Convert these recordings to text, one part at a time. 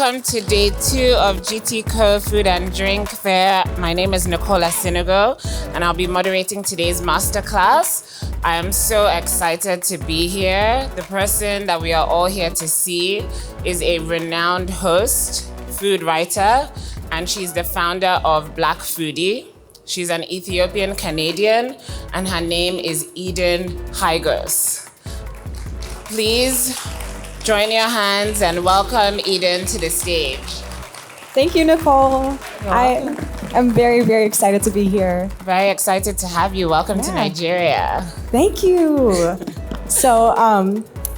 welcome to day 2 of GT Co Food and Drink Fair. My name is Nicola Sinigo, and I'll be moderating today's MasterClass. I am so excited to be here. The person that we are all here to see is a renowned host, food writer, and she's the founder of Black Foodie. She's an Ethiopian Canadian, and her name is Eden Hagos. Please join your hands and welcome Eden to the stage. Thank you, Nicole. I am very, very excited to be here. Very excited to have you. Welcome to Nigeria. Thank you. So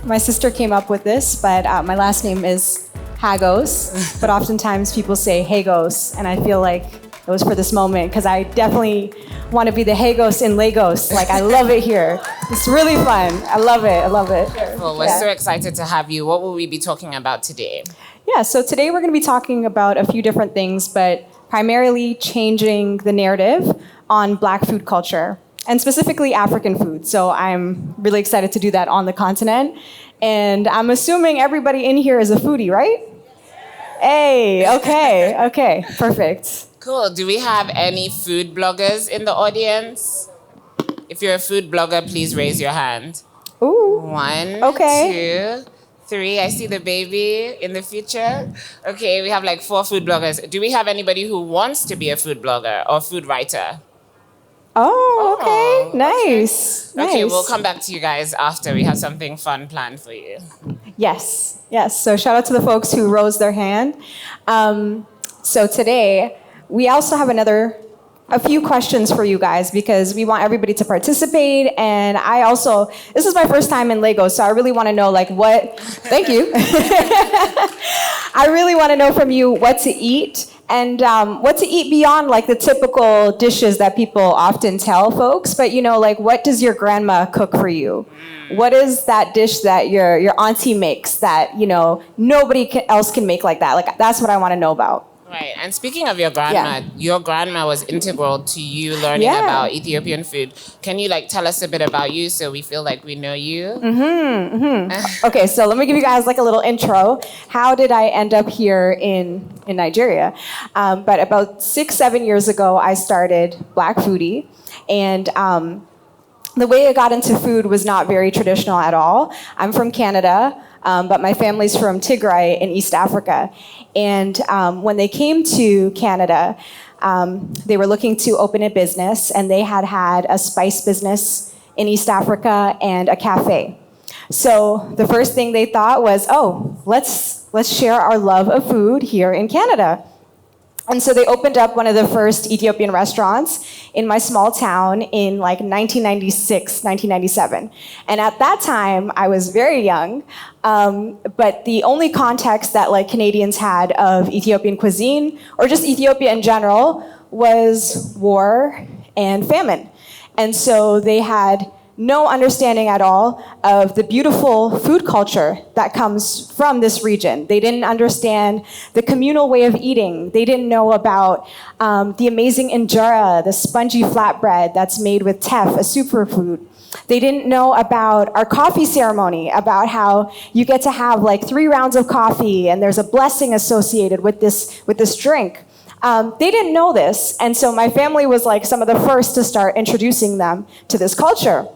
my sister came up with this, but my last name is Hagos, but oftentimes people say Hagos, and I feel like it was for this moment because I definitely want to be the Hagos in Lagos. Like, I love it here. It's really fun. I love it. I love it. Well, we're so excited to have you. What will we be talking about today? Yeah, so today we're going to be talking about a few different things, but primarily changing the narrative on Black food culture, and specifically African food. So I'm really excited to do that on the continent. And I'm assuming everybody in here is a foodie, right? Hey, okay, perfect. Cool. Do we have any food bloggers in the audience? If you're a food blogger, please raise your hand. Ooh. 1, Okay. 2, 3. I see the baby in the future. Okay, we have like 4 food bloggers. Do we have anybody who wants to be a food blogger or food writer? Oh, okay. Nice. Okay, we'll come back to you guys after. We have something fun planned for you. Yes. So shout out to the folks who rose their hand. So today, we also have a few questions for you guys because we want everybody to participate. And this is my first time in Lagos, so I really want to know thank you. I really want to know from you what to eat and what to eat beyond like the typical dishes that people often tell folks. But what does your grandma cook for you? What is that dish that your auntie makes that, nobody else can make like that? Like, that's what I want to know about. Right. And speaking of your grandma, your grandma was integral to you learning about Ethiopian food. Can you tell us a bit about you so we feel like we know you? Okay, so let me give you guys a little intro. How did I end up here in Nigeria? But about 6-7 years ago, I started Black Foodie. And the way I got into food was not very traditional at all. I'm from Canada. But my family's from Tigray in East Africa. And when they came to Canada, they were looking to open a business, and they had a spice business in East Africa and a cafe. So the first thing they thought was, let's share our love of food here in Canada. And so they opened up one of the first Ethiopian restaurants in my small town in 1996, 1997. And at that time, I was very young, but the only context that Canadians had of Ethiopian cuisine, or just Ethiopia in general, was war and famine. And so they had no understanding at all of the beautiful food culture that comes from this region. They didn't understand the communal way of eating. They didn't know about the amazing injera, the spongy flatbread that's made with teff, a superfood. They didn't know about our coffee ceremony, about how you get to have 3 rounds of coffee and there's a blessing associated with this drink. They didn't know this, and so my family was some of the first to start introducing them to this culture.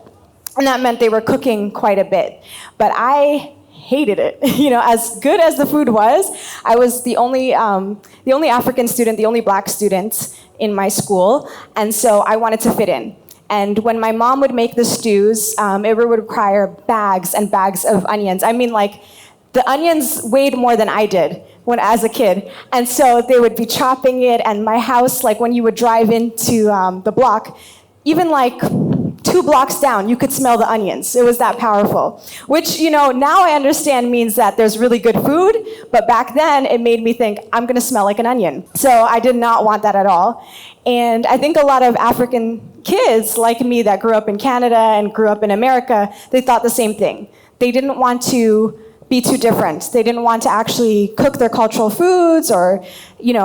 And that meant they were cooking quite a bit. But I hated it. As good as the food was, I was the only African student, the only Black student in my school. And so I wanted to fit in. And when my mom would make the stews, it would require bags and bags of onions. I mean, the onions weighed more than I did as a kid. And so they would be chopping it. And my house, when you would drive into the block, even 2 blocks down, you could smell the onions. It was that powerful. Which, now I understand means that there's really good food, but back then it made me think, I'm gonna smell like an onion. So I did not want that at all. And I think a lot of African kids like me that grew up in Canada and grew up in America, they thought the same thing. They didn't want to be too different. They didn't want to actually cook their cultural foods or,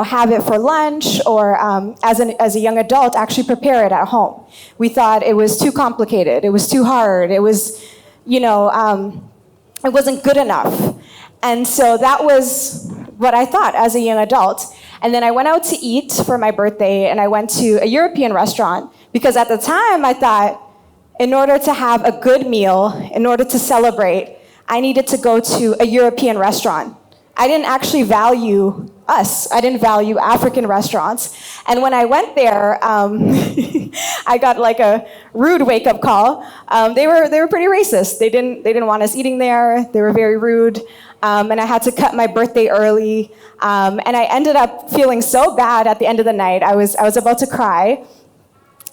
have it for lunch or as a young adult, actually prepare it at home. We thought it was too complicated. It was too hard. It was, it wasn't good enough. And so that was what I thought as a young adult. And then I went out to eat for my birthday, and I went to a European restaurant because at the time I thought, in order to have a good meal, in order to celebrate, I needed to go to a European restaurant. I didn't actually value us. I didn't value African restaurants. And when I went there, I got like a rude wake-up call. They were pretty racist. They didn't want us eating there. They were very rude. And I had to cut my birthday early. And I ended up feeling so bad at the end of the night. I was about to cry.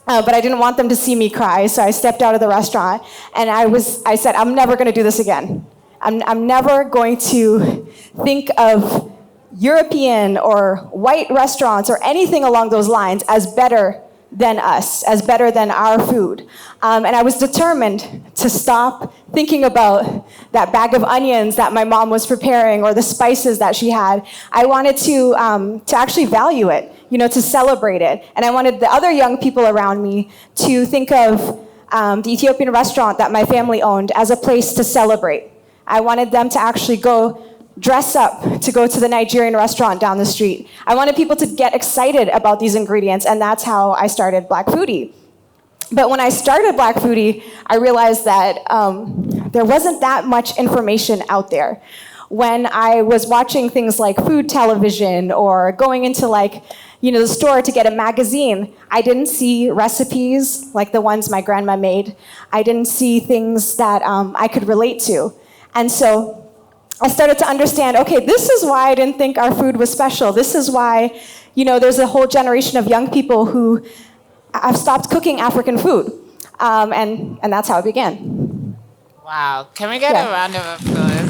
But I didn't want them to see me cry, so I stepped out of the restaurant, and I said, I'm never going to do this again. I'm never going to think of European or white restaurants or anything along those lines as better than us, as better than our food. And I was determined to stop thinking about that bag of onions that my mom was preparing or the spices that she had. I wanted to actually value it, to celebrate it. And I wanted the other young people around me to think of the Ethiopian restaurant that my family owned as a place to celebrate. I wanted them to actually go dress up to go to the Nigerian restaurant down the street. I wanted people to get excited about these ingredients, and that's how I started Black Foodie. But when I started Black Foodie, I realized that there wasn't that much information out there. When I was watching things like food television or going into the store to get a magazine, I didn't see recipes like the ones my grandma made. I didn't see things that I could relate to. And so I started to understand, okay, this is why I didn't think our food was special. This is why, there's a whole generation of young people who have stopped cooking African food. And that's how it began. Wow. Can we get a round of applause?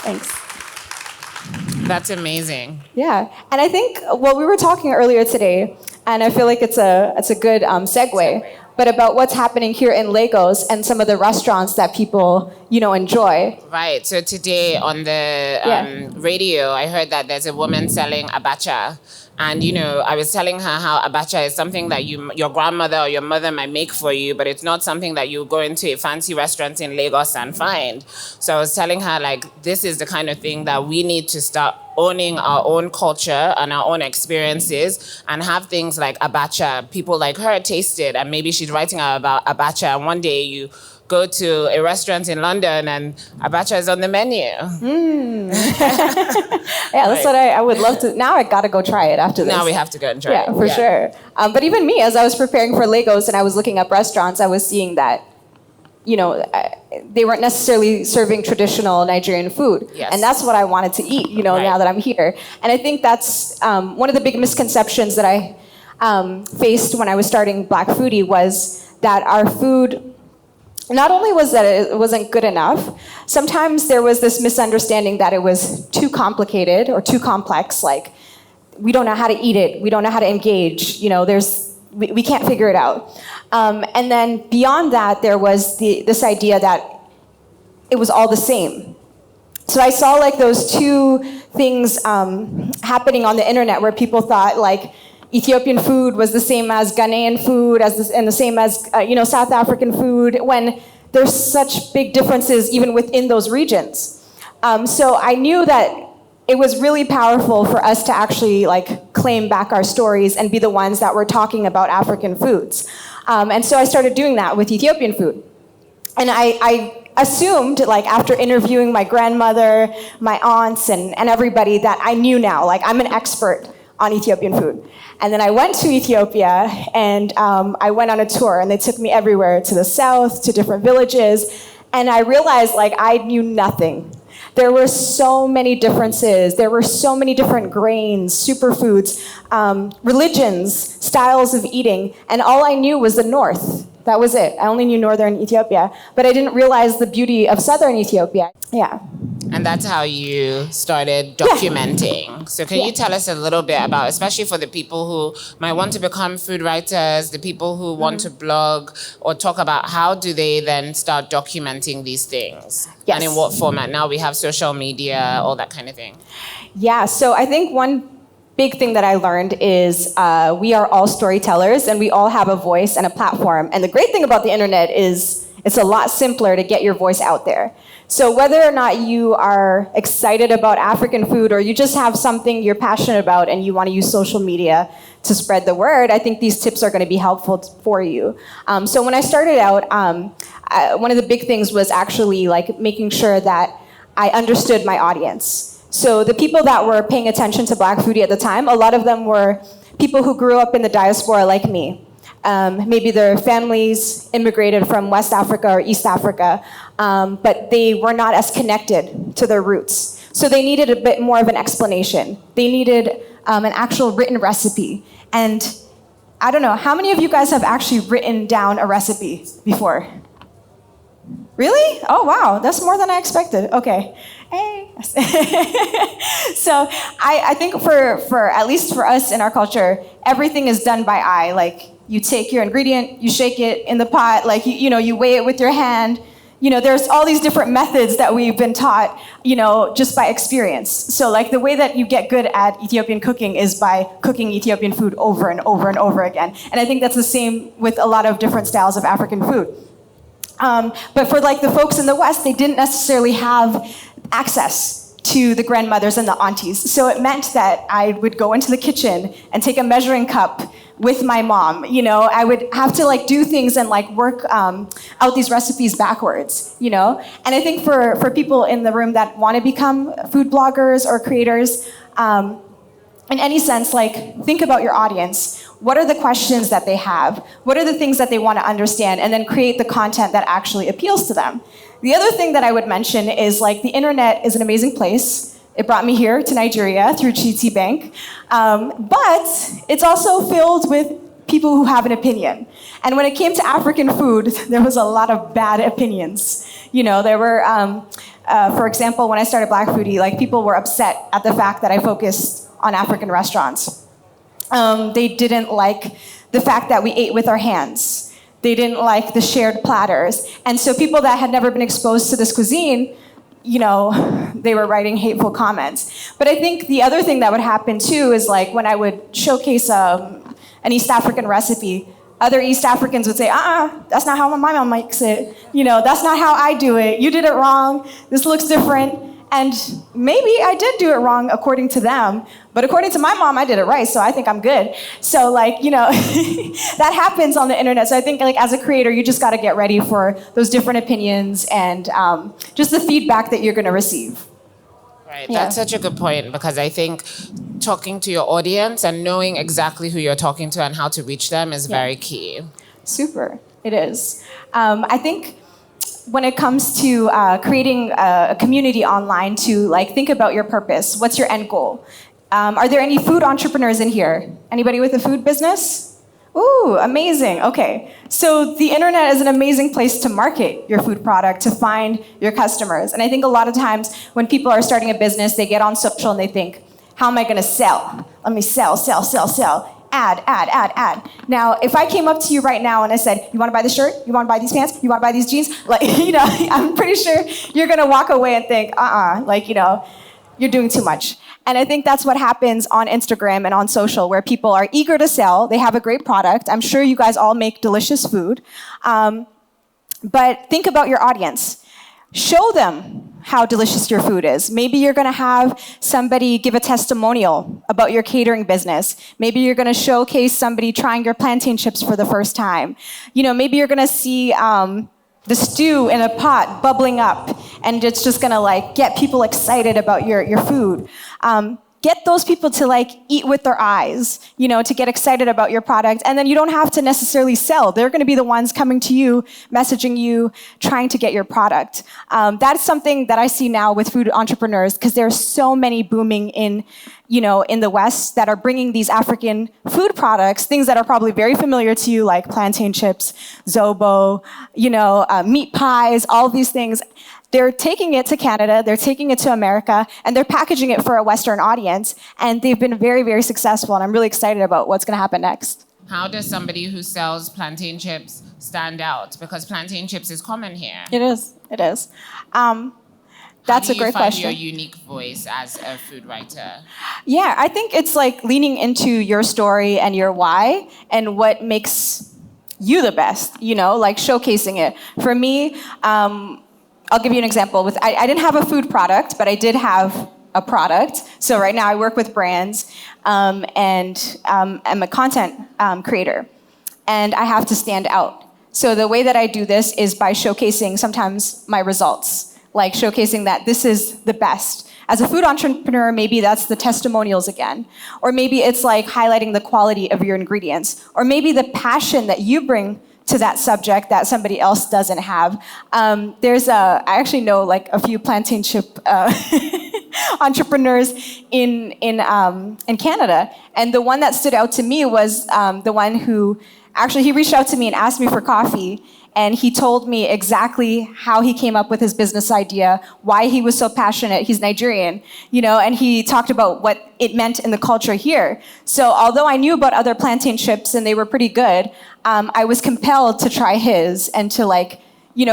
Thanks. That's amazing. Yeah. And I think, we were talking earlier today, and I feel like it's a good segue, but about what's happening here in Lagos and some of the restaurants that people, enjoy. Right. So today on the radio, I heard that there's a woman selling abacha. And, I was telling her how abacha is something that your grandmother or your mother might make for you, but it's not something that you go into a fancy restaurant in Lagos and find. So I was telling her, this is the kind of thing that we need to start owning our own culture and our own experiences and have things like abacha. People like her taste it, and maybe she's writing about abacha, and one day you go to a restaurant in London and abacha is on the menu. Yeah, that's what I would love to. Now I gotta go try it after this. Now we have to go and try it. Yeah, for sure. But even me, as I was preparing for Lagos and I was looking up restaurants, I was seeing that, they weren't necessarily serving traditional Nigerian food. Yes. And that's what I wanted to eat, now that I'm here. And I think that's one of the big misconceptions that I faced when I was starting Black Foodie was that our food, not only was that it wasn't good enough, sometimes there was this misunderstanding that it was too complicated or too complex, like we don't know how to eat it, we don't know how to engage, we can't figure it out. And then beyond that, there was this idea that it was all the same. So I saw those two things happening on the internet where people thought Ethiopian food was the same as Ghanaian food, and the same as South African food, when there's such big differences even within those regions. So I knew that it was really powerful for us to actually claim back our stories and be the ones that were talking about African foods. And so I started doing that with Ethiopian food. And I assumed, after interviewing my grandmother, my aunts, and everybody, that I knew now, I'm an expert on Ethiopian food. And then I went to Ethiopia, and I went on a tour, and they took me everywhere, to the south, to different villages, and I realized I knew nothing. There were so many differences. There were so many different grains, superfoods, religions, styles of eating, and all I knew was the north. That was it. I only knew northern Ethiopia, but I didn't realize the beauty of southern Ethiopia. Yeah. And that's how you started documenting. So can you tell us a little bit about, especially for the people who might want to become food writers, the people who want to blog or talk about, how do they then start documenting these things? Yes. And in what format? Now we have social media, all that kind of thing. Yeah, so I think one big thing that I learned is we are all storytellers and we all have a voice and a platform. And the great thing about the internet is It's a lot simpler to get your voice out there. So whether or not you are excited about African food or you just have something you're passionate about and you want to use social media to spread the word, I think these tips are going to be helpful for you. So when I started out, one of the big things was actually like making sure that I understood my audience. So the people that were paying attention to Black Foodie at the time, a lot of them were people who grew up in the diaspora like me. Maybe their families immigrated from West Africa or East Africa, but they were not as connected to their roots. So they needed a bit more of an explanation. They needed an actual written recipe. And I don't know, how many of you guys have actually written down a recipe before? Really? Oh, wow, that's more than I expected. Okay. Hey. So I think for at least for us in our culture, everything is done by eye. Like, you take your ingredient, you shake it in the pot, like, you weigh it with your hand. There's all these different methods that we've been taught, just by experience. So like the way that you get good at Ethiopian cooking is by cooking Ethiopian food over and over and over again. And I think that's the same with a lot of different styles of African food. But for like the folks in the West, they didn't necessarily have access to the grandmothers and the aunties. So it meant that I would go into the kitchen and take a measuring cup with my mom. I would have to like do things and like work out these recipes backwards, And I think for people in the room that want to become food bloggers or creators, in any sense, like, think about your audience. What are the questions that they have? What are the things that they want to understand? And then create the content that actually appeals to them. The other thing that I would mention is like the internet is an amazing place. It brought me here to Nigeria through GT Bank. But it's also filled with people who have an opinion. And when it came to African food, there was a lot of bad opinions. There were, for example, when I started Black Foodie, like people were upset at the fact that I focused on African restaurants. They didn't like the fact that we ate with our hands. They didn't like the shared platters. And so people that had never been exposed to this cuisine, they were writing hateful comments. But I think the other thing that would happen too is like when I would showcase an East African recipe, other East Africans would say, that's not how my mom makes it. That's not how I do it. You did it wrong. This looks different. And maybe I did do it wrong according to them, but according to my mom, I did it right, so I think I'm good. So like, that happens on the internet. So I think like as a creator, you just gotta get ready for those different opinions and just the feedback that you're gonna receive. Right, that's such a good point, because I think talking to your audience and knowing exactly who you're talking to and how to reach them is very key. Super, it is. I think when it comes to creating a community online, to like think about your purpose. What's your end goal? Are there any food entrepreneurs in here? Anybody with a food business? Ooh, amazing. Okay. So the internet is an amazing place to market your food product, to find your customers. And I think a lot of times when people are starting a business, they get on social and they think, how am I going to sell? Let me sell. Ad. Now, if I came up to you right now and I said, you want to buy this shirt? You want to buy these pants? You want to buy these jeans? Like, I'm pretty sure you're going to walk away and think, you're doing too much. And I think that's what happens on Instagram and on social, where people are eager to sell. They have a great product. I'm sure you guys all make delicious food. But think about your audience. Show them how delicious your food is. Maybe you're gonna have somebody give a testimonial about your catering business. Maybe you're gonna showcase somebody trying your plantain chips for the first time. Maybe you're gonna see the stew in a pot bubbling up, and it's just gonna like get people excited about your food. Get those people to like eat with their eyes, to get excited about your product. And then you don't have to necessarily sell. They're gonna be the ones coming to you, messaging you, trying to get your product. That's something that I see now with food entrepreneurs, because there's so many booming in the West that are bringing these African food products, things that are probably very familiar to you, like plantain chips, zobo, meat pies, all of these things. They're taking it to Canada, they're taking it to America, and they're packaging it for a Western audience. And they've been very, very successful. And I'm really excited about what's going to happen next. How does somebody who sells plantain chips stand out? Because plantain chips is common here. It is. That's a great question. How do you find your unique voice as a food writer? Yeah, I think it's like leaning into your story and your why and what makes you the best, like showcasing it. For me, I'll give you an example. I didn't have a food product, but I did have a product. So right now I work with brands and I'm a content creator. And I have to stand out. So the way that I do this is by showcasing sometimes my results, like showcasing that this is the best. As a food entrepreneur, maybe that's the testimonials again. Or maybe it's like highlighting the quality of your ingredients. Or maybe the passion that you bring to that subject that somebody else doesn't have. I actually know like a few plantain chip entrepreneurs in Canada. And the one that stood out to me was the one who actually, he reached out to me and asked me for coffee, and he told me exactly how he came up with his business idea, why he was so passionate. He's Nigerian, and he talked about what it meant in the culture here. So although I knew about other plantain chips and they were pretty good, I was compelled to try his and to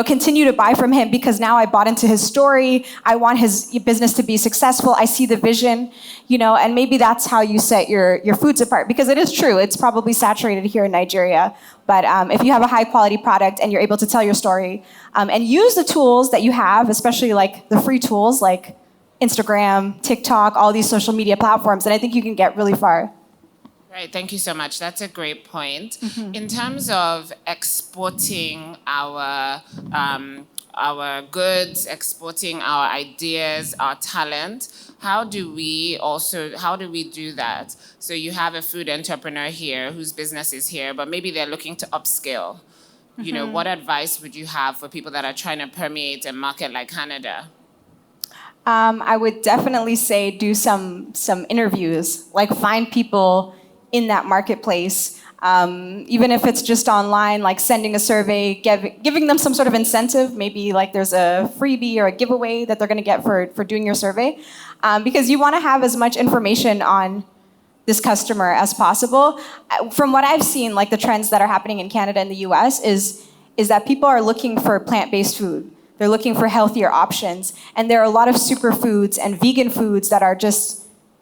continue to buy from him because now I bought into his story. I want his business to be successful. I see the vision, and maybe that's how you set your foods apart, because it is true. It's probably saturated here in Nigeria. But if you have a high quality product and you're able to tell your story and use the tools that you have, especially like the free tools like Instagram, TikTok, all these social media platforms, then I think you can get really far. Right, thank you so much. That's a great point. Mm-hmm. In terms of exporting our goods, exporting our ideas, our talent, how do we do that? So you have a food entrepreneur here whose business is here, but maybe they're looking to upskill. Mm-hmm. What advice would you have for people that are trying to permeate a market like Canada? I would definitely say do some interviews, like find people in that marketplace, even if it's just online, like sending a survey, giving them some sort of incentive, maybe like there's a freebie or a giveaway that they're going to get for doing your survey, because you want to have as much information on this customer as possible. From what I've seen, like the trends that are happening in Canada and the US is that people are looking for plant-based food. They're looking for healthier options, and there are a lot of superfoods and vegan foods that are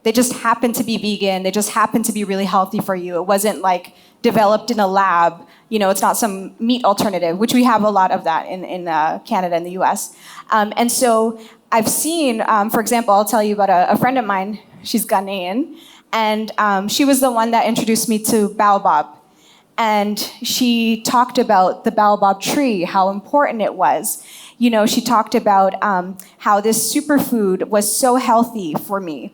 they just happen to be vegan. They just happen to be really healthy for you. It wasn't like developed in a lab. It's not some meat alternative, which we have a lot of that in Canada and the US. And so I've seen, for example, I'll tell you about a friend of mine. She's Ghanaian. And she was the one that introduced me to baobab. And she talked about the baobab tree, how important it was. She talked about how this superfood was so healthy for me.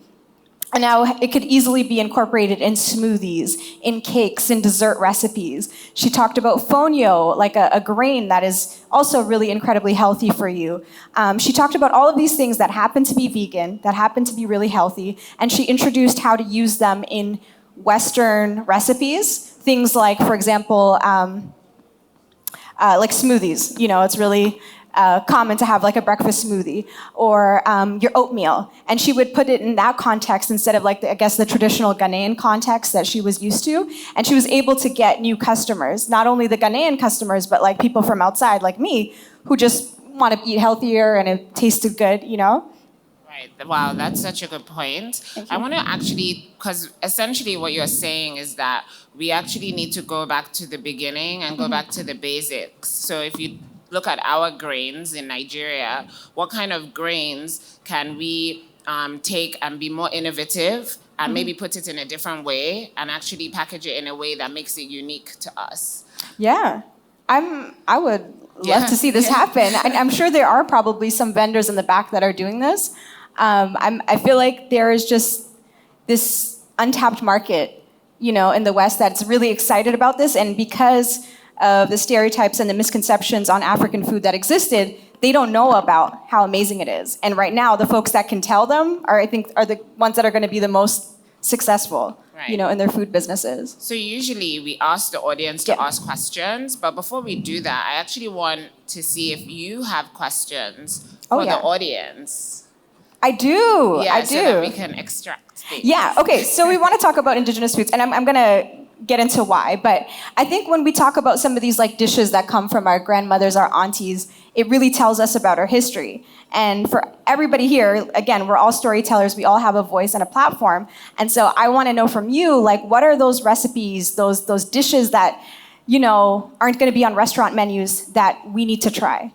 And now it could easily be incorporated in smoothies, in cakes, in dessert recipes. She talked about fonio, like a grain that is also really incredibly healthy for you. She talked about all of these things that happen to be vegan, that happen to be really healthy, and she introduced how to use them in Western recipes. Things like, for example, like smoothies. It's really common to have like a breakfast smoothie or your oatmeal. And she would put it in that context instead of like, the traditional Ghanaian context that she was used to. And she was able to get new customers, not only the Ghanaian customers, but like people from outside like me who just want to eat healthier and it tasted good, Right. Wow, that's such a good point. I want to actually, because essentially what you're saying is that we actually need to go back to the beginning and go back to the basics. So if you look at our grains in Nigeria, what kind of grains can we take and be more innovative and maybe put it in a different way and actually package it in a way that makes it unique to us? Yeah, I would love to see this happen. I'm sure there are probably some vendors in the back that are doing this. I feel like there is just this untapped market, in the West that's really excited about this, and because of the stereotypes and the misconceptions on African food that existed, they don't know about how amazing it is. And right now, the folks that can tell them are the ones that are going to be the most successful, right, in their food businesses. So usually we ask the audience to ask questions, but before we do that, I actually want to see if you have questions for the audience. I do. Yeah, so that we can extract things. Yeah, okay, so we want to talk about indigenous foods, and I'm going to get into why, but I think when we talk about some of these like dishes that come from our grandmothers, our aunties, it really tells us about our history. And for everybody here, again, we're all storytellers, we all have a voice and a platform, and so I want to know from you, like, what are those recipes, those dishes that aren't going to be on restaurant menus that we need to try?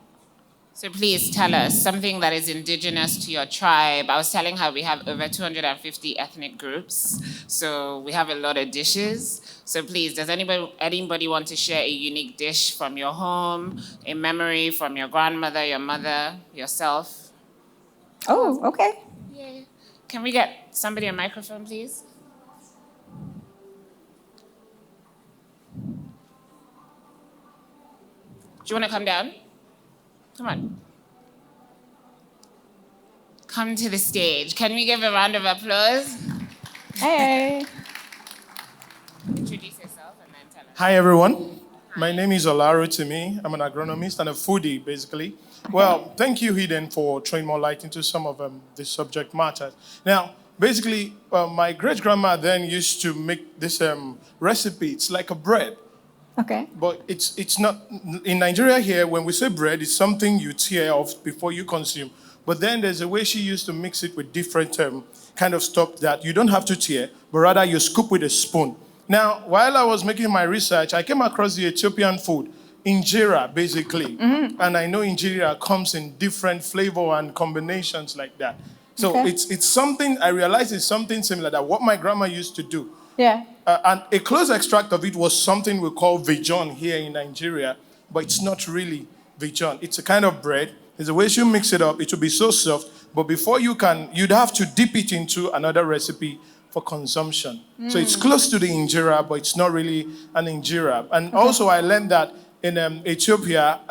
So please tell us something that is indigenous to your tribe. I was telling her we have over 250 ethnic groups, so we have a lot of dishes. So please, does anybody want to share a unique dish from your home, a memory from your grandmother, your mother, yourself? Oh, okay. Yeah. Can we get somebody a microphone, please? Do you want to come down? Come on. Come to the stage. Can we give a round of applause? Hey. Introduce yourself and then tell us. Hi, everyone. My name is Olaru Timi. I'm an agronomist and a foodie, basically. Well, thank you, Eden, for throwing more light into some of the subject matters. Now, basically, my great-grandma then used to make this recipe. It's like a bread. Okay. But it's not, in Nigeria here, when we say bread, it's something you tear off before you consume. But then there's a way she used to mix it with different kind of stuff that you don't have to tear, but rather you scoop with a spoon. Now, while I was making my research, I came across the Ethiopian food, injera, basically. Mm-hmm. And I know injera comes in different flavor and combinations like that. So okay. it's something, I realized it's something similar that what my grandma used to do. Yeah. And a close extract of it was something we call vejon here in Nigeria, but it's not really vejon. It's a kind of bread. There's a way you mix it up. It will be so soft, but before you'd have to dip it into another recipe for consumption. So it's close to the injera, but it's not really an injera. And also I learned that in Ethiopia,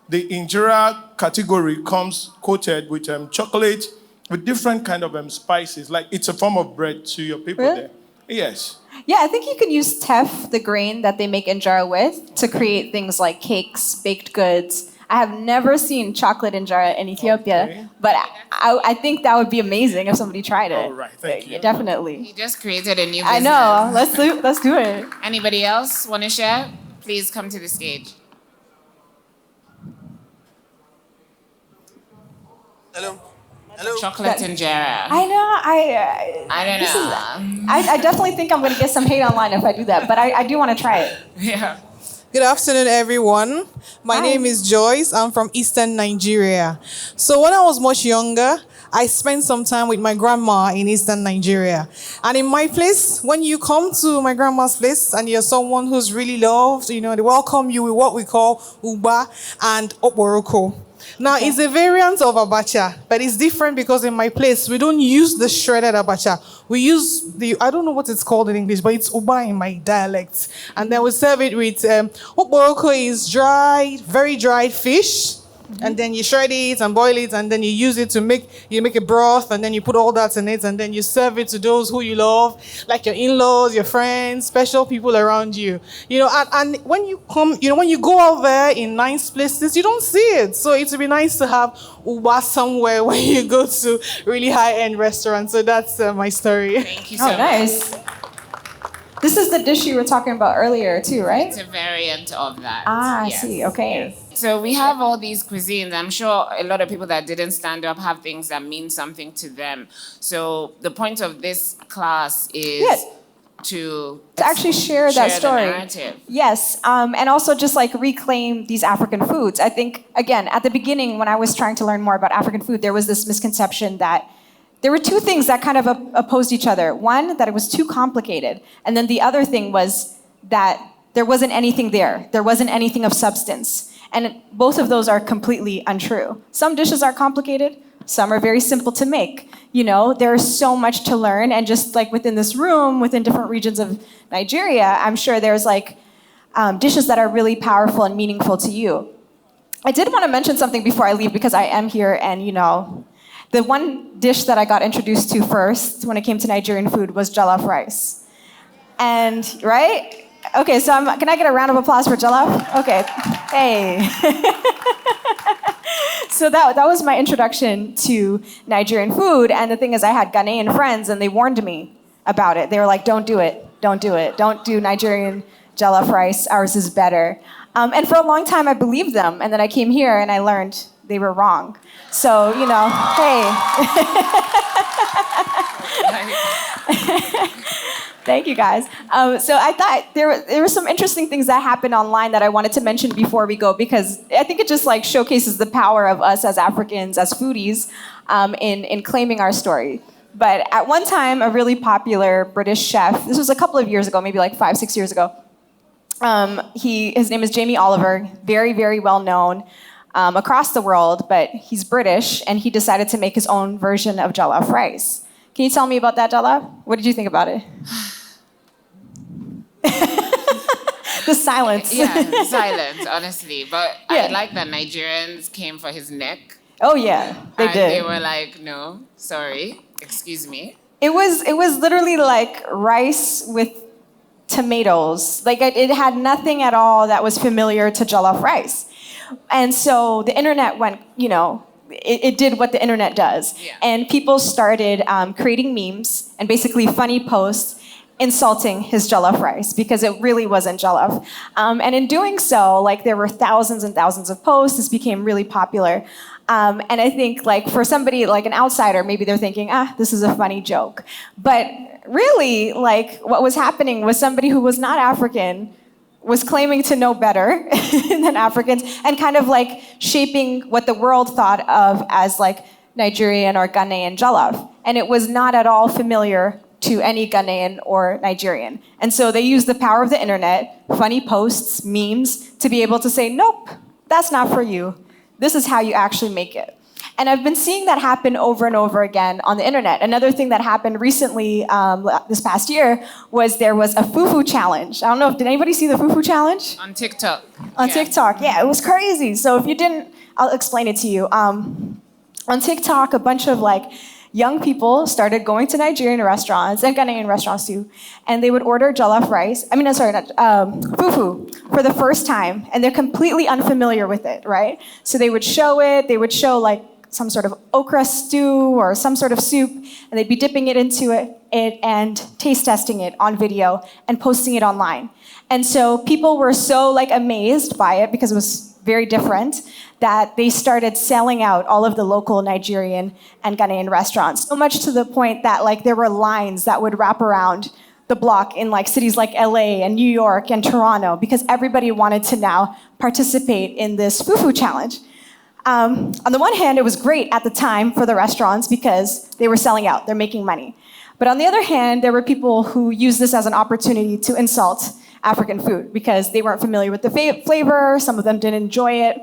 the injera category comes coated with chocolate, with different kind of spices. Like it's a form of bread to your people really? There. Yes. Yeah, I think you can use teff, the grain that they make injera with, to create things like cakes, baked goods. I have never seen chocolate injera in Ethiopia, okay. But I think that would be amazing if somebody tried it. Oh, right. Thank you. Definitely. You just created a new business. I know. Let's do it. Anybody else want to share? Please come to the stage. Hello. Hello. Chocolate injera. I know. I don't know. I definitely think I'm going to get some hate online if I do that, but I do want to try it. Yeah. Good afternoon, everyone. My name is Joyce. I'm from Eastern Nigeria. So when I was much younger, I spent some time with my grandma in Eastern Nigeria. And in my place, when you come to my grandma's place and you're someone who's really loved, they welcome you with what we call uba and okporoko. Now, it's a variant of abacha, but it's different because in my place, we don't use the shredded abacha. We use I don't know what it's called in English, but it's uba in my dialect. And then we serve it with, okporoko is dried, very dried fish. And then you shred it and boil it, and then you use it to make a broth, and then you put all that in it, and then you serve it to those who you love, like your in-laws, your friends, special people around you. And when you come, when you go out there in nice places, you don't see it. So it would be nice to have uba somewhere when you go to really high-end restaurants. So that's my story. Thank you so much. Nice. This is the dish you were talking about earlier too, right? It's a variant of that. I see. Okay. Yes. So we have all these cuisines. I'm sure a lot of people that didn't stand up have things that mean something to them. So the point of this class is to actually share that story. The narrative. Yes, and also just like reclaim these African foods. I think, again, at the beginning when I was trying to learn more about African food, there was this misconception that there were two things that kind of opposed each other. One, that it was too complicated. And then the other thing was that there wasn't anything there. There wasn't anything of substance. And both of those are completely untrue. Some dishes are complicated. Some are very simple to make. There's so much to learn. And just like within this room, within different regions of Nigeria, I'm sure there's dishes that are really powerful and meaningful to you. I did want to mention something before I leave because I am here and, the one dish that I got introduced to first when it came to Nigerian food was jollof rice. And, right? Okay, so can I get a round of applause for jollof? Okay, hey. So that was my introduction to Nigerian food. And the thing is, I had Ghanaian friends and they warned me about it. They were like, don't do it. Don't do it. Don't do Nigerian jollof rice. Ours is better. And for a long time, I believed them. And then I came here and I learned they were wrong. So, hey. Thank you, guys. So I thought there were some interesting things that happened online that I wanted to mention before we go, because I think it just like showcases the power of us as Africans, as foodies, in claiming our story. But at one time, a really popular British chef, this was a couple of years ago, maybe like 5-6 years ago, his name is Jamie Oliver, very, very well known across the world, but he's British, and he decided to make his own version of jollof rice. Can you tell me about that, jollof? What did you think about it? The silence. Yeah, silence, honestly. But I like that Nigerians came for his neck. Oh yeah, they and did. They were like, no, sorry, excuse me. It was literally like rice with tomatoes. Like it had nothing at all that was familiar to jollof rice. And so the internet went, it did what the internet does. Yeah. And people started creating memes and basically funny posts insulting his jollof rice, because it really wasn't jollof. And in doing so, like, there were thousands and thousands of posts. This became really popular. And I think, like, for somebody like an outsider, maybe they're thinking, this is a funny joke. But really, like, what was happening was somebody who was not African was claiming to know better than Africans, and kind of like shaping what the world thought of as like Nigerian or Ghanaian jollof. And it was not at all familiar to any Ghanaian or Nigerian. And so they used the power of the internet, funny posts, memes, to be able to say, nope, that's not for you. This is how you actually make it. And I've been seeing that happen over and over again on the internet. Another thing that happened recently, this past year, was there was a fufu challenge. I don't know, did anybody see the fufu challenge? On TikTok. On TikTok, yeah, it was crazy. So if you didn't, I'll explain it to you. On TikTok, a bunch of like young people started going to Nigerian restaurants and Ghanaian restaurants too, and they would order jollof rice. Fufu for the first time, and they're completely unfamiliar with it, right? So they would show it. They would show like some sort of okra stew or some sort of soup, and they'd be dipping it into it and taste testing it on video and posting it online. And so people were so like amazed by it, because it was very different, that they started selling out all of the local Nigerian and Ghanaian restaurants. So much to the point that like there were lines that would wrap around the block in like cities like LA and New York and Toronto, because everybody wanted to now participate in this fufu challenge. On the one hand, it was great at the time for the restaurants because they were selling out, they're making money. But on the other hand, there were people who used this as an opportunity to insult African food because they weren't familiar with the flavor, some of them didn't enjoy it.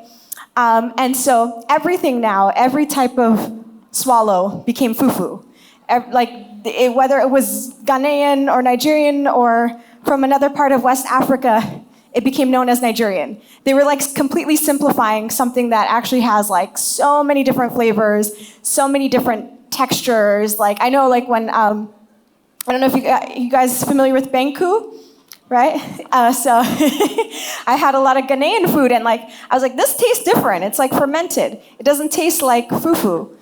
And so everything now, every type of swallow became fufu. Whether it was Ghanaian or Nigerian or from another part of West Africa, it became known as Nigerian. They were like completely simplifying something that actually has like so many different flavors, so many different textures. Like I know like when, I don't know if you guys familiar with Banku? Right? So I had a lot of Ghanaian food, and like I was like, this tastes different. It's like fermented. It doesn't taste like fufu,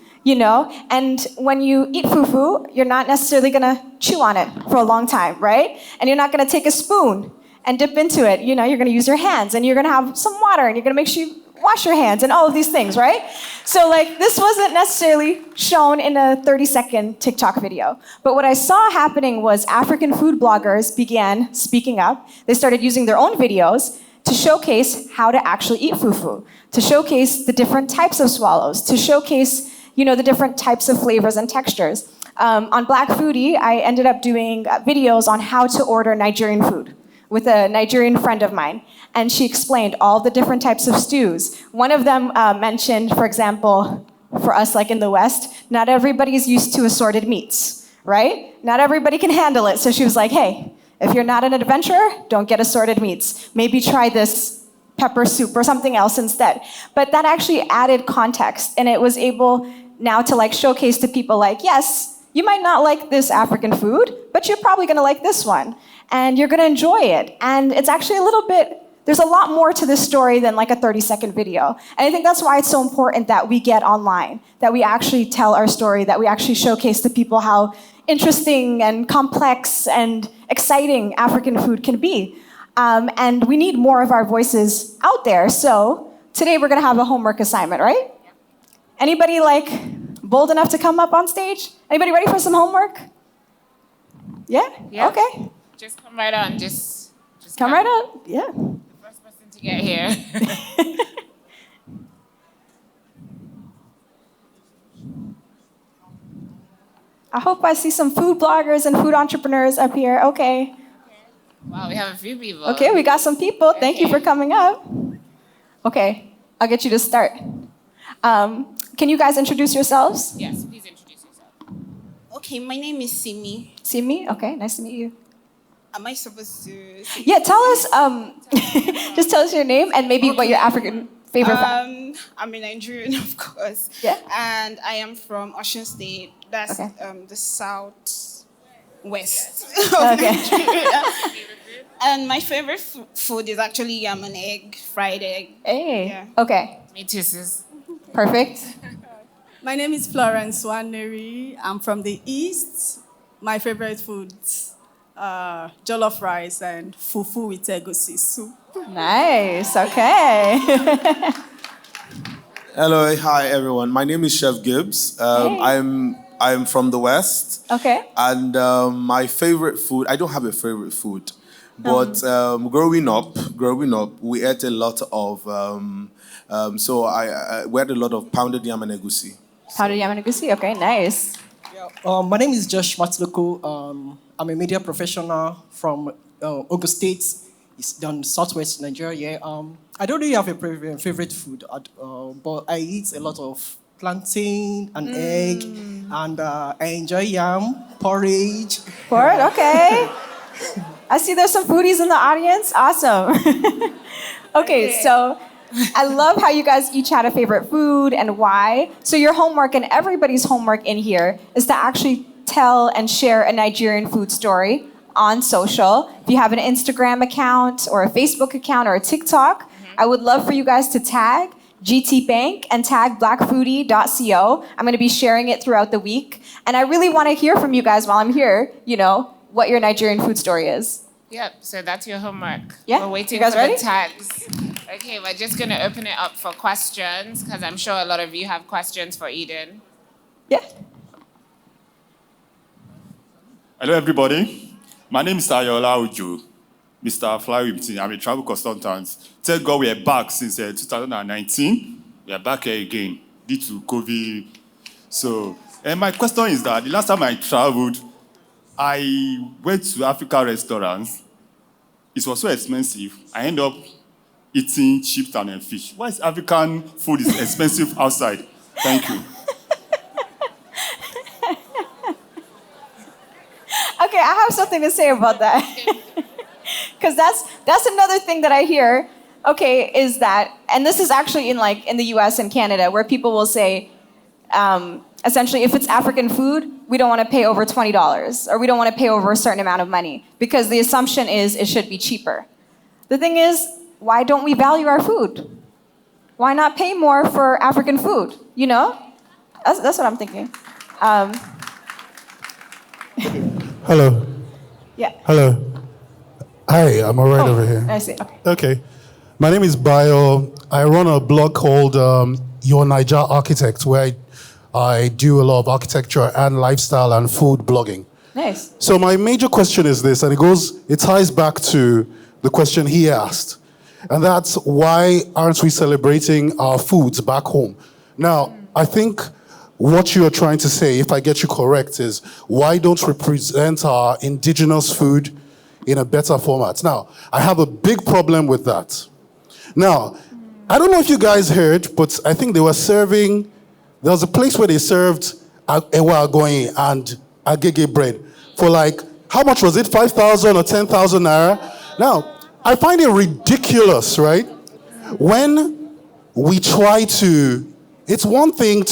And when you eat fufu, you're not necessarily gonna chew on it for a long time, right? And you're not gonna take a spoon and dip into it. You're gonna use your hands, and you're gonna have some water, and you're gonna make sure you wash your hands and all of these things, right? So like this wasn't necessarily shown in a 30-second TikTok video. But what I saw happening was African food bloggers began speaking up. They started using their own videos to showcase how to actually eat fufu, to showcase the different types of swallows, to showcase, the different types of flavors and textures. On Black Foodie, I ended up doing videos on how to order Nigerian food with a Nigerian friend of mine. And she explained all the different types of stews. One of them mentioned, for example, for us like in the West, not everybody's used to assorted meats, right? Not everybody can handle it. So she was like, hey, if you're not an adventurer, don't get assorted meats. Maybe try this pepper soup or something else instead. But that actually added context, and it was able now to like showcase to people like, yes, you might not like this African food, but you're probably gonna like this one, and you're gonna enjoy it. And it's actually there's a lot more to this story than like a 30-second video. And I think that's why it's so important that we get online, that we actually tell our story, that we actually showcase to people how interesting and complex and exciting African food can be. And we need more of our voices out there. So today we're gonna have a homework assignment, right? Anybody like bold enough to come up on stage? Anybody ready for some homework? Yeah? Yeah. Okay. Just come right on. Just Come right on. Yeah. First person to get here. I hope I see some food bloggers and food entrepreneurs up here. Okay. Wow, we have a few people. Okay, we got some people. Thank you for coming up. Okay, I'll get you to start. Can you guys introduce yourselves? Yes, please introduce yourself. Okay, my name is Simi. See me? Okay, nice to meet you. Am I supposed to? Yeah, tell us, just tell us your name and maybe what your African favorite I'm a Nigerian, of course. Yeah. And I am from Osun State. That's Okay. The southwest of Okay. Nigeria. And my favorite food is actually yam and egg, fried egg. Hey, Yeah. okay, Me too, sis. perfect. My name is Florence Waneri. I'm from the East. My favorite foods are jollof rice and fufu with egusi soup. Nice, okay. Hello, hi everyone. My name is Chef Gibbs. Hey. I'm from the West, Okay, and my favorite food. I don't have a favorite food, but growing up, we ate a lot of. We had a lot of pounded yam and egusi. powdered yam and egusi, okay, nice. My name is Josh Matluku. I'm a media professional from Ogun State. It's down southwest Nigeria. I don't really have a favorite food, but I eat a lot of plantain and egg, and I enjoy yam, porridge. Word, okay. I see there's some foodies in the audience. Awesome. Okay, so I love how you guys each had a favorite food and why. So your homework and everybody's homework in here is to actually tell and share a Nigerian food story on social. If you have an Instagram account or a Facebook account or a TikTok, I would love for you guys to tag GT Bank and tag blackfoodie.co. I'm going to be sharing it throughout the week. And I really want to hear from you guys while I'm here, what your Nigerian food story is. Yep, so that's your homework. Yeah, We're waiting you guys for ready? the tags. Okay, we're just going to open it up for questions because I'm sure a lot of you have questions for Eden. Yeah. Hello, everybody. My name is Ayola Uju, Mr. Fly With Me. I'm a travel consultant. Thank God we are back since 2019. We are back here again due to COVID. So, and my question is that the last time I traveled, I went to African restaurants. It was so expensive. I ended up eating chips and fish. Why is African food is expensive outside? Thank you. Okay, I have something to say about that. Because that's another thing that I hear, okay, is that, and this is actually in the US and Canada, where people will say, essentially, if it's African food, we don't want to pay over $20, or we don't want to pay over a certain amount of money, because the assumption is it should be cheaper. The thing is, why don't we value our food? Why not pay more for African food, That's what I'm thinking. Hello. Yeah. Hello. Hi, I'm all right over here. I see, okay. Okay. My name is Bayo. I run a blog called Your Niger Architect, where I do a lot of architecture and lifestyle and food blogging. Nice. So my major question is this, and it ties back to the question he asked. And that's, why aren't we celebrating our foods back home? Now, I think what you're trying to say, if I get you correct, is why don't we present our indigenous food in a better format? Now, I have a big problem with that. Now, I don't know if you guys heard, but I think there was a place where they served ewa agoyin and agege bread for how much was it, 5,000 or 10,000 naira? Now, I find it ridiculous, right? When we try to, it's one thing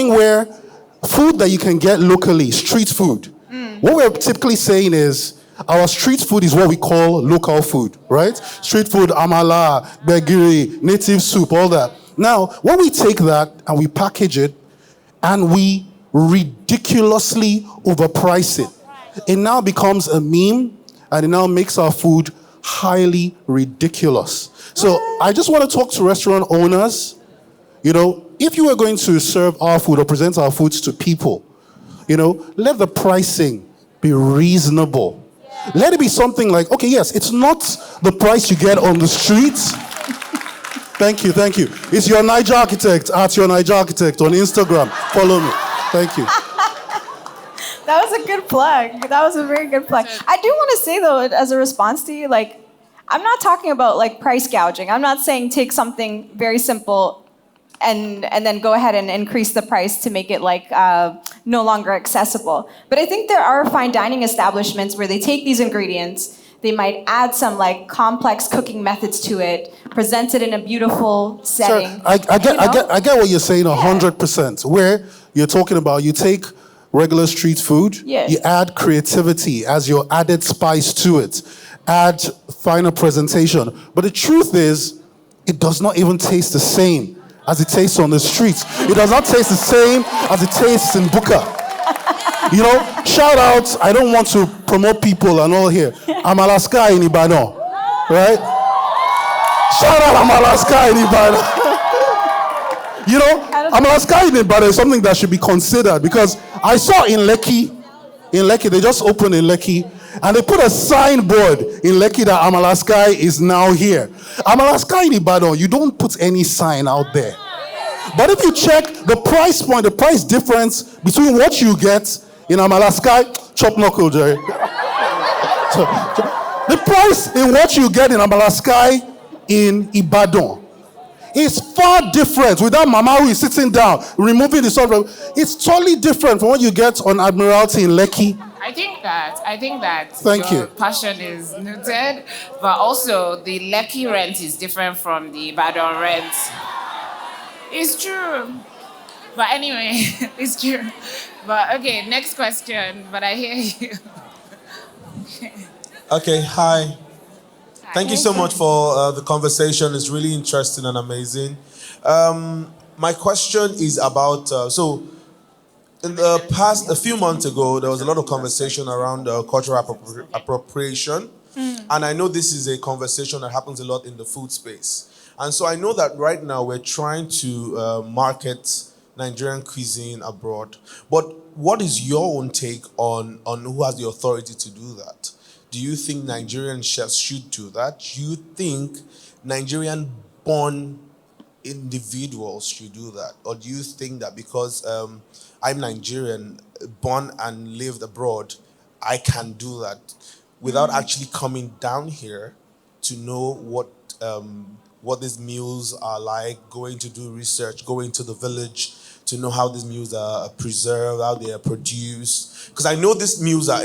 where food that you can get locally, street food. What we're typically saying is our street food is what we call local food, right? Street food, amala, begiri, native soup, all that. Now, when we take that and we package it and we ridiculously overprice it, it now becomes a meme and it now makes our food highly ridiculous. So I just want to talk to restaurant owners. If you were going to serve our food or present our foods to people, let the pricing be reasonable. Let it be something like, okay, yes, it's not the price you get on the streets. Thank you. It's your Niger Architect, at your Niger Architect on Instagram. Follow me. Thank you. That was a good plug. That was a very good plug. I do want to say, though, as a response to you, like, I'm not talking about, like, price gouging. I'm not saying take something very simple and then go ahead and increase the price to make it, like, no longer accessible. But I think there are fine dining establishments where they take these ingredients, they might add some, like, complex cooking methods to it, present it in a beautiful setting. So I get what you're saying 100%, where you're talking about you take regular street food, you add creativity as your added spice to it, add finer presentation. But the truth is, it does not even taste the same as it tastes on the streets. It does not taste the same as it tastes in Buka. Shout out, I don't want to promote people and all here. Amalaska in Ibadan, right? Shout out Amalaska in Ibadan. Amalaska in Ibadan is something that should be considered, because I saw in Lekki, they just opened in Lekki, and they put a signboard in Lekki that Amalaska is now here. Amalaska in Ibadan, you don't put any sign out there. But if you check the price point, the price difference between what you get in Amalaska, chop knuckle, Jerry. The price in what you get in Amalaska in Ibadan is far different. With that mama who is sitting down, removing the salt, it's totally different from what you get on Admiralty in Lekki. I think that Thank your you. passion is noted, but also the Lekki rent is different from the Ibadan rent. It's true. But anyway, it's true. But okay, next question. But I hear you. Okay, hi. Thank you so much for the conversation. It's really interesting and amazing. My question is about, in the past, a few months ago, there was a lot of conversation around cultural appropriation. And I know this is a conversation that happens a lot in the food space. And so I know that right now we're trying to market Nigerian cuisine abroad. But what is your own take on who has the authority to do that? Do you think Nigerian chefs should do that? Do you think Nigerian-born individuals should do that? Or do you think that because I'm Nigerian, born and lived abroad, I can do that without actually coming down here to know what these meals are like, going to do research, going to the village to know how these meals are preserved, how they are produced? Because I know these meals are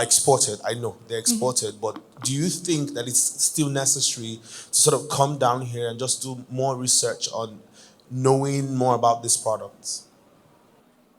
exported. I know they're exported, but do you think that it's still necessary to sort of come down here and just do more research on knowing more about these products?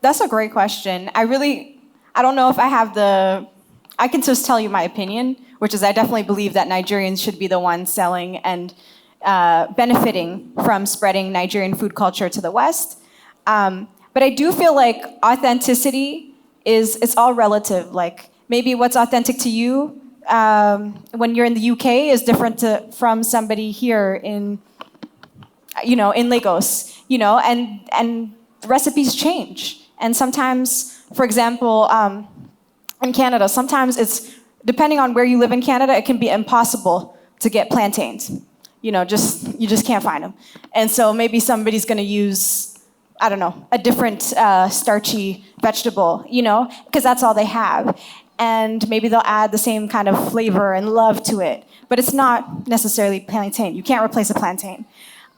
That's a great question. I don't know if I can just tell you my opinion, which is I definitely believe that Nigerians should be the ones selling and benefiting from spreading Nigerian food culture to the West. But I do feel like authenticity it's all relative. Like maybe what's authentic to you when you're in the UK is different from somebody here in Lagos, and recipes change. And sometimes, for example, in Canada, sometimes it's, depending on where you live in Canada, it can be impossible to get plantains. You just can't find them. And so maybe somebody's gonna use, I don't know, a different starchy vegetable, because that's all they have. And maybe they'll add the same kind of flavor and love to it, but it's not necessarily plantain. You can't replace a plantain.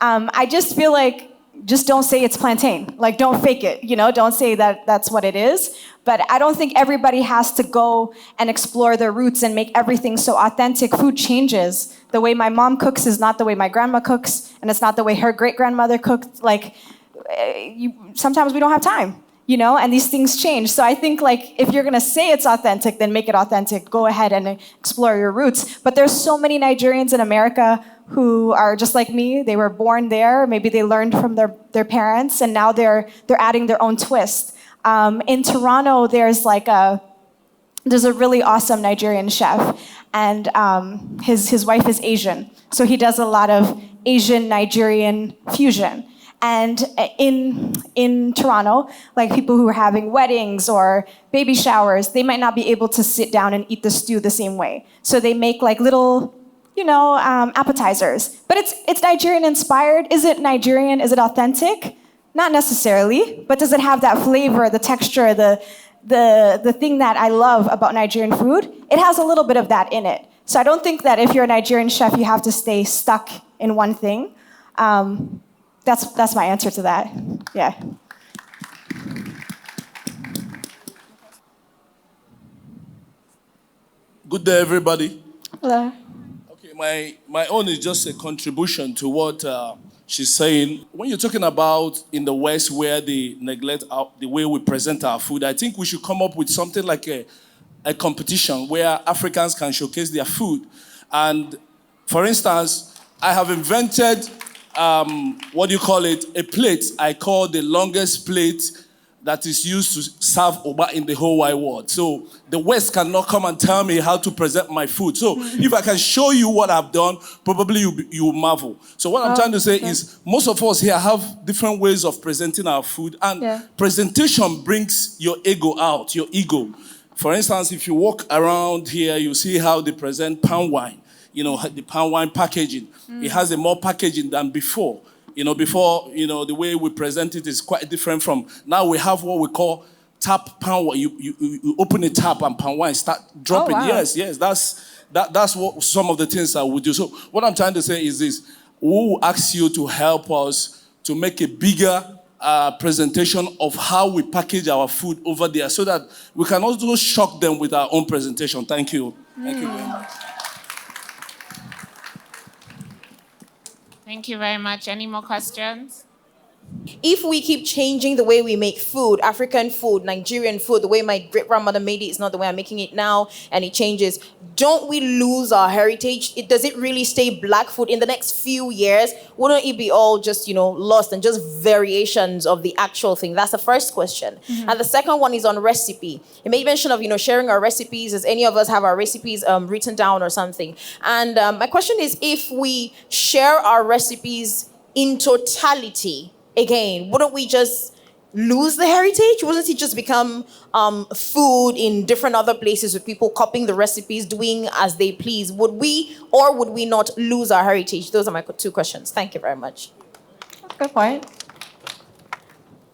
I just feel like, just don't say it's plantain. Like, don't fake it, don't say that that's what it is. But I don't think everybody has to go and explore their roots and make everything so authentic. Food changes. The way my mom cooks is not the way my grandma cooks, and it's not the way her great-grandmother cooked. Like, sometimes we don't have time, and these things change. So I think, like, if you're gonna say it's authentic, then make it authentic. Go ahead and explore your roots. But there's so many Nigerians in America who are just like me. They were born there. Maybe they learned from their parents, and now they're adding their own twist. In Toronto, there's a really awesome Nigerian chef, and his wife is Asian. So he does a lot of Asian Nigerian fusion. And in Toronto, like people who are having weddings or baby showers, they might not be able to sit down and eat the stew the same way. So they make like little, appetizers. But it's Nigerian inspired. Is it Nigerian? Is it authentic? Not necessarily. But does it have that flavor, the texture, the thing that I love about Nigerian food? It has a little bit of that in it. So I don't think that if you're a Nigerian chef, you have to stay stuck in one thing. That's my answer to that. Yeah. Good day, everybody. Hello. Okay, my own is just a contribution to what she's saying. When you're talking about in the West where they neglect the way we present our food, I think we should come up with something like a competition where Africans can showcase their food. And for instance, I have invented, a plate I call the longest plate that is used to serve Oba in the whole wide world. So the West cannot come and tell me how to present my food. So if I can show you what I've done, probably you will marvel. So what I'm trying to say is most of us here have different ways of presenting our food, and presentation brings your ego out, your ego. For instance, if you walk around here, you see how they present palm wine. The palm wine packaging. It has a more packaging than before. The way we present it is quite different from now. We have what we call tap palm wine. You open a tap and palm wine start dropping. Oh, wow. Yes, that's what some of the things I would do. So what I'm trying to say is this: we will ask you to help us to make a bigger presentation of how we package our food over there, so that we can also shock them with our own presentation. Thank you. Thank you very much. Thank you very much. Any more questions? If we keep changing the way we make food, African food, Nigerian food, the way my great-grandmother made it is not the way I'm making it now, and it changes, don't we lose our heritage? Does it really stay black food in the next few years? Wouldn't it be all just, lost and just variations of the actual thing? That's the first question. And the second one is on recipe. You made mention of, sharing our recipes. Does any of us have our recipes written down or something? And my question is, if we share our recipes in totality, again, wouldn't we just lose the heritage? Wouldn't it just become food in different other places with people copying the recipes, doing as they please? Would we or would we not lose our heritage? Those are my two questions. Thank you very much. Good point.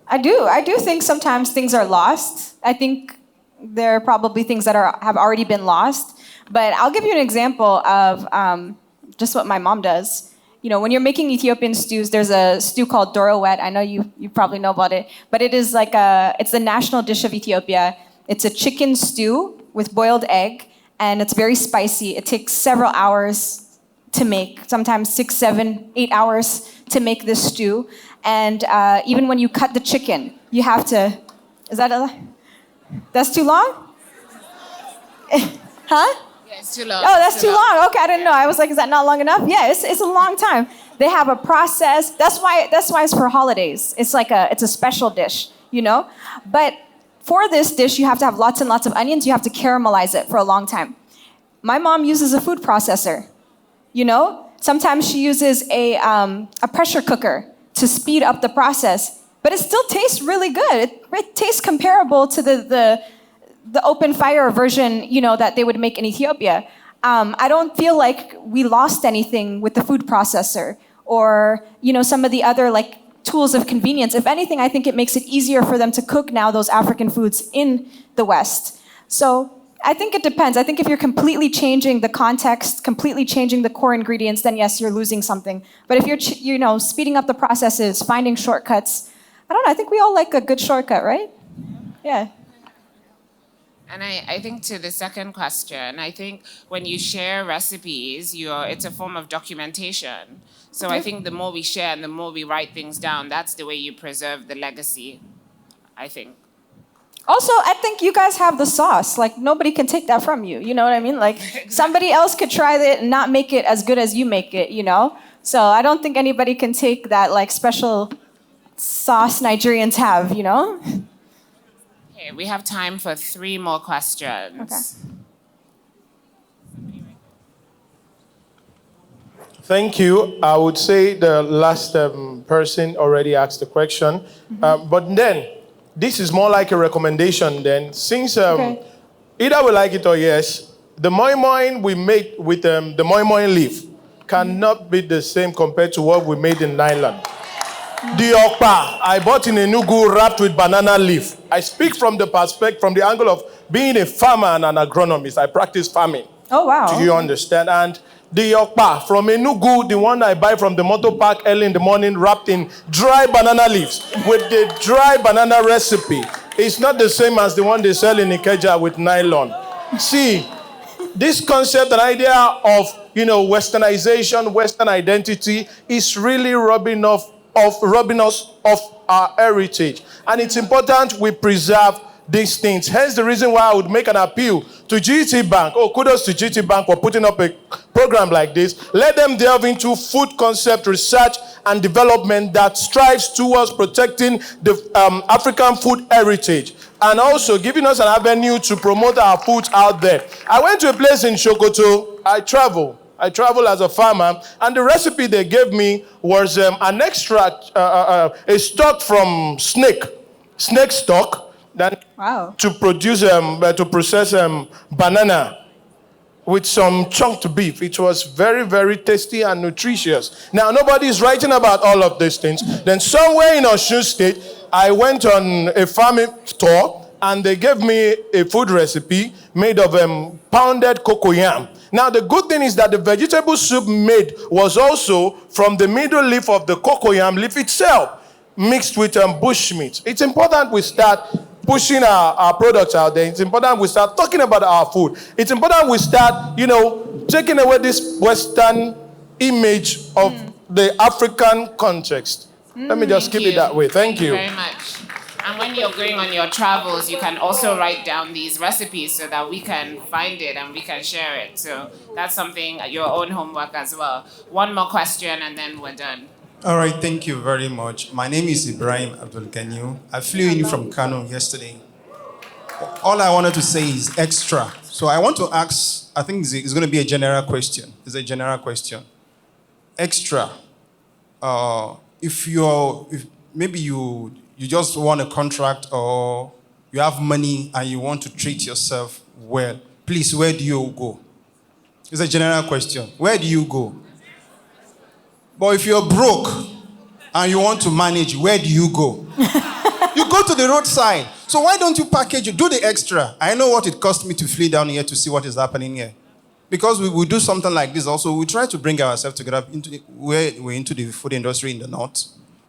I do think sometimes things are lost. I think there are probably things that have already been lost. But I'll give you an example of just what my mom does. When you're making Ethiopian stews, there's a stew called Doro Wet. I know you probably know about it, but it is it's the national dish of Ethiopia. It's a chicken stew with boiled egg, and it's very spicy. It takes several hours to make, sometimes 6, 7, 8 hours to make this stew. And even when you cut the chicken, you have to, that's too long? Huh? Yeah, it's too long. Oh, that's too long. Okay, I didn't know. I was like, is that not long enough? Yeah, it's a long time. They have a process. That's why it's for holidays. It's it's a special dish, But for this dish, you have to have lots and lots of onions. You have to caramelize it for a long time. My mom uses a food processor, Sometimes she uses a pressure cooker to speed up the process, but it still tastes really good. It tastes comparable to the open fire version, that they would make in Ethiopia. I don't feel like we lost anything with the food processor or, some of the other tools of convenience. If anything, I think it makes it easier for them to cook now those African foods in the West. So I think it depends. I think if you're completely changing the context, completely changing the core ingredients, then yes, you're losing something. But if you're, speeding up the processes, finding shortcuts, I don't know, I think we all like a good shortcut, right? Yeah. And I think to the second question, I think when you share recipes, it's a form of documentation. So I think the more we share and the more we write things down, that's the way you preserve the legacy, I think. Also, I think you guys have the sauce. Nobody can take that from you. You know what I mean? Somebody else could try it and not make it as good as you make it, So I don't think anybody can take that, special sauce Nigerians have, Okay, we have time for 3 more questions. Okay. Thank you. I would say the last person already asked the question. But then, this is more like a recommendation then. Since either we like it or yes, the moi moi we made with the moi moi leaf cannot be the same compared to what we made in nylon. The okpa I bought in Enugu wrapped with banana leaf. I speak from the perspective, from the angle of being a farmer and an agronomist. I practice farming. Oh, wow. Do you understand? And the okpa from Enugu, the one I buy from the motor park early in the morning, wrapped in dry banana leaves with the dry banana recipe. It's not the same as the one they sell in Ikeja with nylon. See, this concept and idea of, westernization, Western identity is really robbing us of our heritage. And it's important we preserve these things. Hence the reason why I would make an appeal to GT Bank. Oh, kudos to GT Bank for putting up a program like this. Let them delve into food concept research and development that strives towards protecting the African food heritage and also giving us an avenue to promote our foods out there. I went to a place in Sokoto. I travel as a farmer, and the recipe they gave me was an extract, a stock from snake stock, to produce to process banana with some chunked beef. It was very, very tasty and nutritious. Now, nobody is writing about all of these things. Then somewhere in Osun State, I went on a farming tour, and they gave me a food recipe made of pounded cocoyam. Now, the good thing is that the vegetable soup made was also from the middle leaf of the cocoyam leaf itself, mixed with bushmeat. It's important we start pushing our products out there. It's important we start talking about our food. It's important we start, taking away this Western image of the African context. Let me just keep it that way. Thank you. Thank you very much. And when you're going on your travels, you can also write down these recipes so that we can find it and we can share it. So that's something, your own homework as well. One more question and then we're done. All right, thank you very much. My name is Ibrahim Abdul-Ganiu. I flew in from Kano yesterday. All I wanted to say is extra. So I want to ask, I think it's going to be a general question. It's a general question. Extra. If maybe you just want a contract or you have money and you want to treat yourself well, please, where do you go? It's a general question. Where do you go? But if you're broke and you want to manage, where do you go? You go to the roadside. So why don't you package it? Do the extra. I know what it cost me to flee down here to see what is happening here. Because we do something like this also, we try to bring ourselves together we're into the food industry in the north.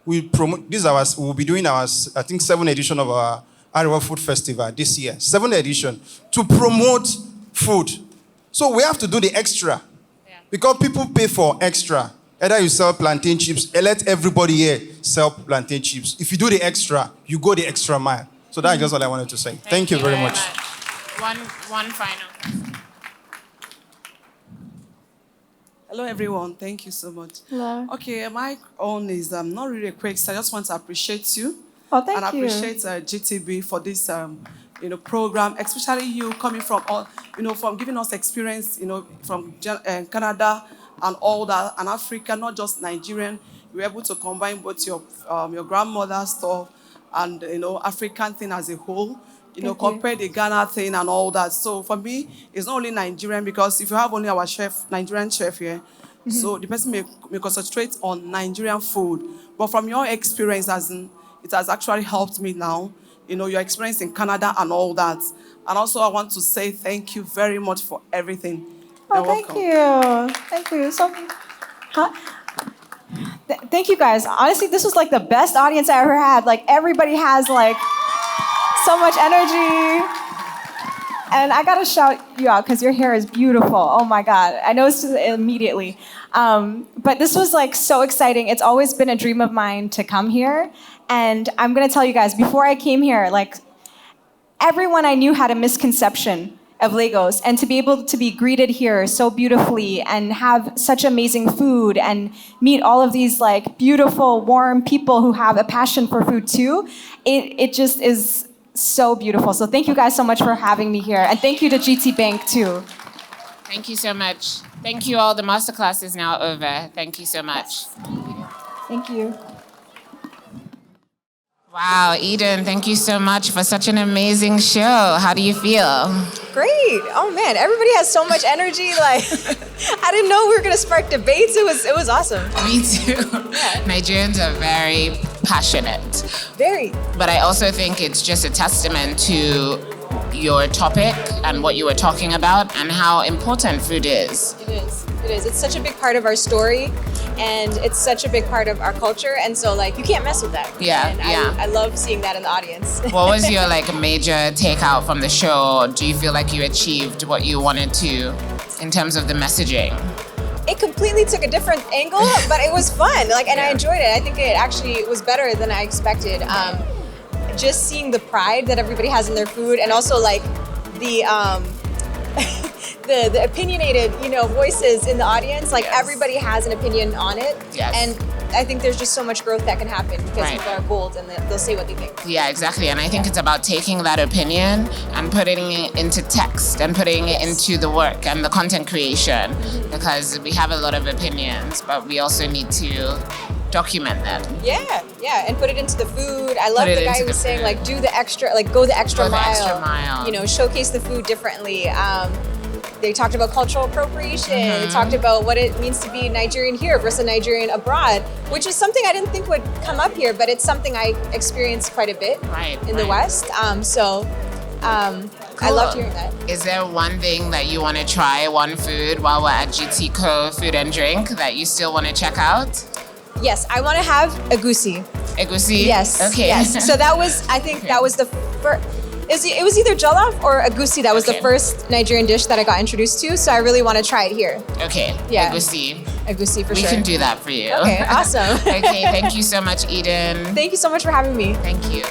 We promote this. We'll be doing our, I think, 7th edition of our Arewa Food Festival this year. 7th edition to promote food. So we have to do the extra, because people pay for extra. Either you sell plantain chips, let everybody here sell plantain chips. If you do the extra, you go the extra mile. So that's just what I wanted to say. Thank you very much. One final. Hello, everyone. Thank you so much. Hello. Okay, my own is not really a quick, so I just want to appreciate you. Oh, thank you. And appreciate GTB for this, program, especially you coming from from giving us experience, from Canada and all that, and Africa, not just Nigerian. We were able to combine both your grandmother's stuff and African thing as a whole. Compare the Ghana thing and all that. So for me, it's not only Nigerian, because if you have only our Nigerian chef here, so the person may concentrate on Nigerian food. But from your experience, it has actually helped me now. Your experience in Canada and all that. And also, I want to say thank you very much for everything. Oh, thank you. Thank you. So, thank you guys. Honestly, this was like the best audience I ever had. Like, everybody has like so much energy. And I gotta shout you out because your hair is beautiful. Oh my God. I noticed it immediately. But this was like so exciting. It's always been a dream of mine to come here. And I'm gonna tell you guys, before I came here, like, everyone I knew had a misconception of Lagos, and to be able to be greeted here so beautifully and have such amazing food and meet all of these like beautiful, warm people who have a passion for food too, it just is so beautiful. So thank you guys so much for having me here, and thank you to GT Bank too. Thank you so much. Thank you all. The masterclass is now over. Thank you so much. Thank you. Wow, Eden, thank you so much for such an amazing show. How do you feel? Great. Oh man, everybody has so much energy. Like, I didn't know we were gonna spark debates. It was awesome. Me too. Nigerians are very passionate. Very. But I also think it's just a testament to your topic and what you were talking about and how important food is. It is. It is. It's such a big part of our story, and it's such a big part of our culture. And so, like, you can't mess with that. Yeah, and yeah. I love seeing that in the audience. What was your major takeout from the show? Do you feel like you achieved what you wanted to in terms of the messaging? It completely took a different angle, but it was fun. I enjoyed it. I think it actually was better than I expected. Just seeing the pride that everybody has in their food, and also the the opinionated, voices in the audience. Everybody has an opinion on it. Yes. And I think there's just so much growth that can happen because people are bold and they'll say what they think. Yeah, exactly. And I think it's about taking that opinion and putting it into text and putting it into the work and the content creation, because we have a lot of opinions, but we also need to document them. Yeah, and put it into the food. I love the guy who was saying do the extra, go the extra mile. Showcase the food differently. They talked about cultural appropriation. They talked about what it means to be Nigerian here versus Nigerian abroad, which is something I didn't think would come up here, but it's something I experienced quite a bit in the West. Cool. I loved hearing that. Is there one thing that you want to try, one food, while we're at GT Co Food and Drink that you still want to check out? Yes, I want to have egusi. Egusi? Yes. Okay. Yes. So that was, I think that was the first. It was either jollof or egusi. That was the first Nigerian dish that I got introduced to. So I really want to try it here. Okay. Yeah. Egusi. Egusi for sure. We can do that for you. Okay. Awesome. Okay. Thank you so much, Eden. Thank you so much for having me. Thank you.